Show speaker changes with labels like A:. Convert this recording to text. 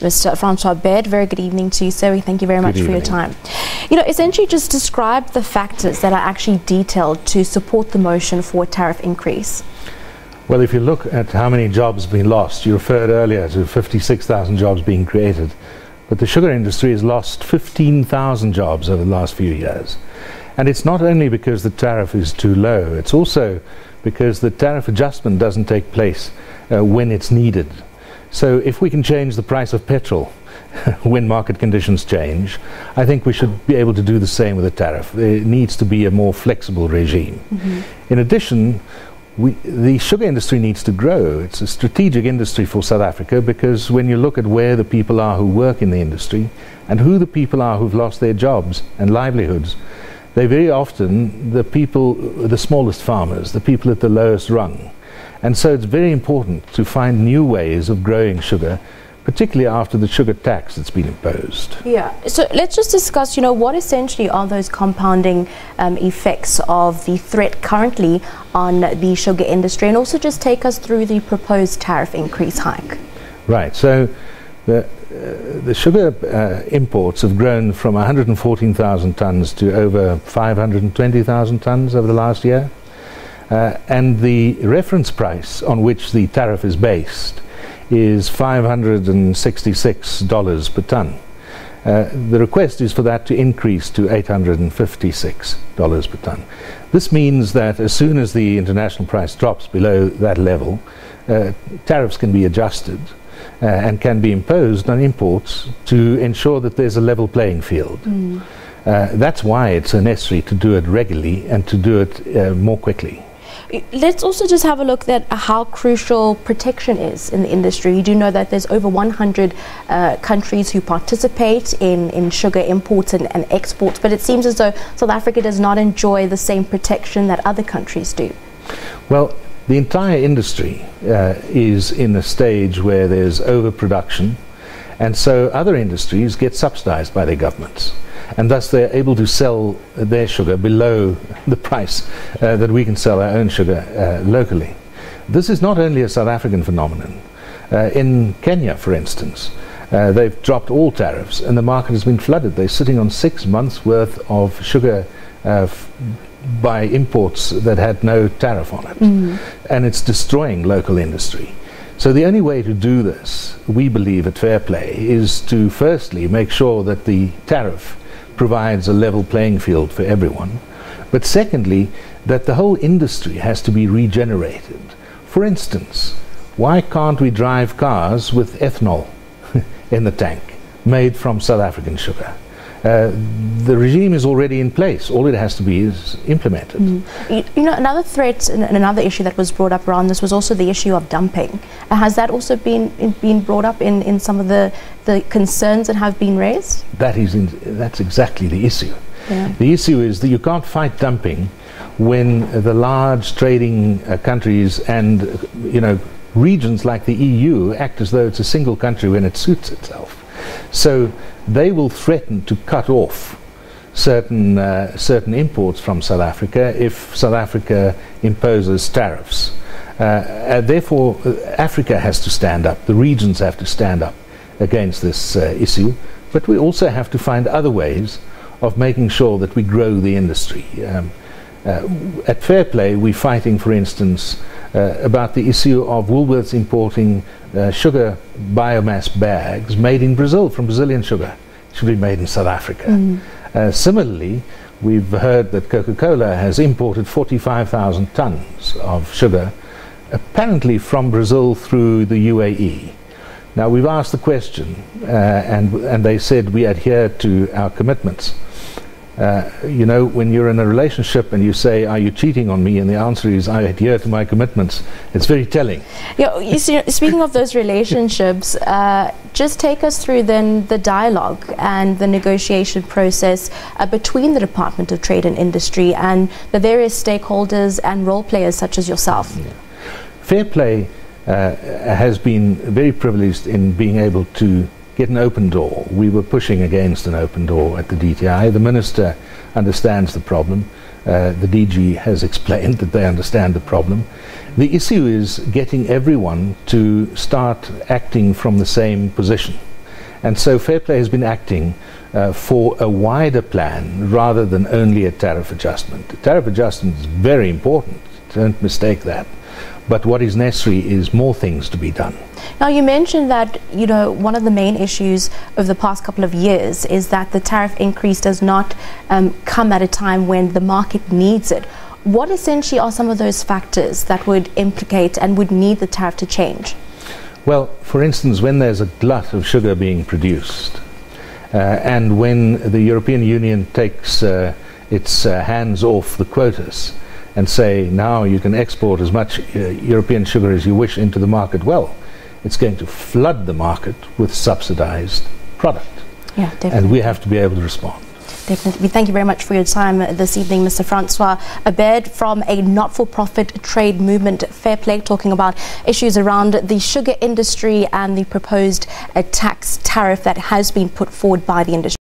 A: Mr. Francois Baird, very good evening to you, sir. We thank you very much for your time. Essentially just describe the factors that are actually detailed to support the motion for a tariff increase.
B: Well, if you look at how many jobs have been lost, you referred earlier to 56,000 jobs being created, but the sugar industry has lost 15,000 jobs over the last few years. And it's not only because the tariff is too low, it's also because the tariff adjustment doesn't take place when it's needed. So if we can change the price of petrol when market conditions change, I think we should be able to do the same with the tariff. There needs to be a more flexible regime. In addition, the sugar industry needs to grow. It's a strategic industry for South Africa, because when you look at where the people are who work in the industry and who the people are who've lost their jobs and livelihoods, they're very often the people, the smallest farmers, the people at the lowest rung. And so it's very important to find new ways of growing sugar, particularly after the sugar tax that's been imposed.
A: Yeah, so let's just discuss, what essentially are those compounding effects of the threat currently on the sugar industry, and also just take us through the proposed tariff increase hike.
B: Right, so the sugar imports have grown from 114,000 tons to over 520,000 tons over the last year. And the reference price on which the tariff is based is $566 per ton. The request is for that to increase to $856 per ton. This means that as soon as the international price drops below that level, tariffs can be adjusted and can be imposed on imports to ensure that there's a level playing field. That's why it's necessary to do it regularly and to do it more quickly.
A: Let's also just have a look at how crucial protection is in the industry. You do know that there's over 100 countries who participate in sugar imports and exports, but it seems as though South Africa does not enjoy the same protection that other countries do.
B: Well, the entire industry is in a stage where there's overproduction, and so other industries get subsidized by their governments, and thus they're able to sell their sugar below the price that we can sell our own sugar locally. This is not only a South African phenomenon. In Kenya, for instance, they've dropped all tariffs and the market has been flooded. They're sitting on 6 months' worth of sugar by imports that had no tariff on it. And it's destroying local industry. So the only way to do this, we believe at FairPlay, is to firstly make sure that the tariff provides a level playing field for everyone, but secondly, that the whole industry has to be regenerated. For instance, why can't we drive cars with ethanol in the tank made from South African sugar? The regime is already in place. All it has to be is implemented.
A: Another threat and another issue that was brought up around this was also the issue of dumping. Has that also been brought up in some of the concerns that have been raised?
B: That's exactly the issue.
A: Yeah.
B: The issue is that you can't fight dumping when the large trading countries and regions like the EU act as though it's a single country when it suits itself. So they will threaten to cut off certain imports from South Africa if South Africa imposes tariffs. Therefore, Africa has to stand up. The regions have to stand up against this issue. But we also have to find other ways of making sure that we grow the industry. At FairPlay, we're fighting, for instance, about the issue of Woolworths importing sugar biomass bags made in Brazil, from Brazilian sugar. It should be made in South Africa. Similarly, we've heard that Coca-Cola has imported 45,000 tons of sugar, apparently from Brazil through the UAE. Now, we've asked the question, and they said we adhere to our commitments. When you're in a relationship and you say, "Are you cheating on me?" and the answer is, "I adhere to my commitments," it's very telling.
A: Yeah, you see, speaking of those relationships, just take us through then the dialogue and the negotiation process between the Department of Trade and Industry and the various stakeholders and role players such as yourself.
B: Yeah. FairPlay has been very privileged in being able to get an open door. We were pushing against an open door at the DTI. The Minister understands the problem. The DG has explained that they understand the problem. The issue is getting everyone to start acting from the same position. And so FairPlay has been acting for a wider plan rather than only a tariff adjustment. The tariff adjustment is very important, don't mistake that. But what is necessary is more things to be done.
A: Now, you mentioned that, you know, one of the main issues of the past couple of years is that the tariff increase does not come at a time when the market needs it. What essentially are some of those factors that would implicate and would need the tariff to change?
B: Well, for instance, when there's a glut of sugar being produced and when the European Union takes its hands off the quotas and say, now you can export as much European sugar as you wish into the market, well, it's going to flood the market with subsidized product.
A: Yeah, definitely.
B: And we have to be able to respond.
A: Definitely. Thank you very much for your time this evening, Mr. Francois Baird from a not-for-profit trade movement, FairPlay, talking about issues around the sugar industry and the proposed tax tariff that has been put forward by the industry.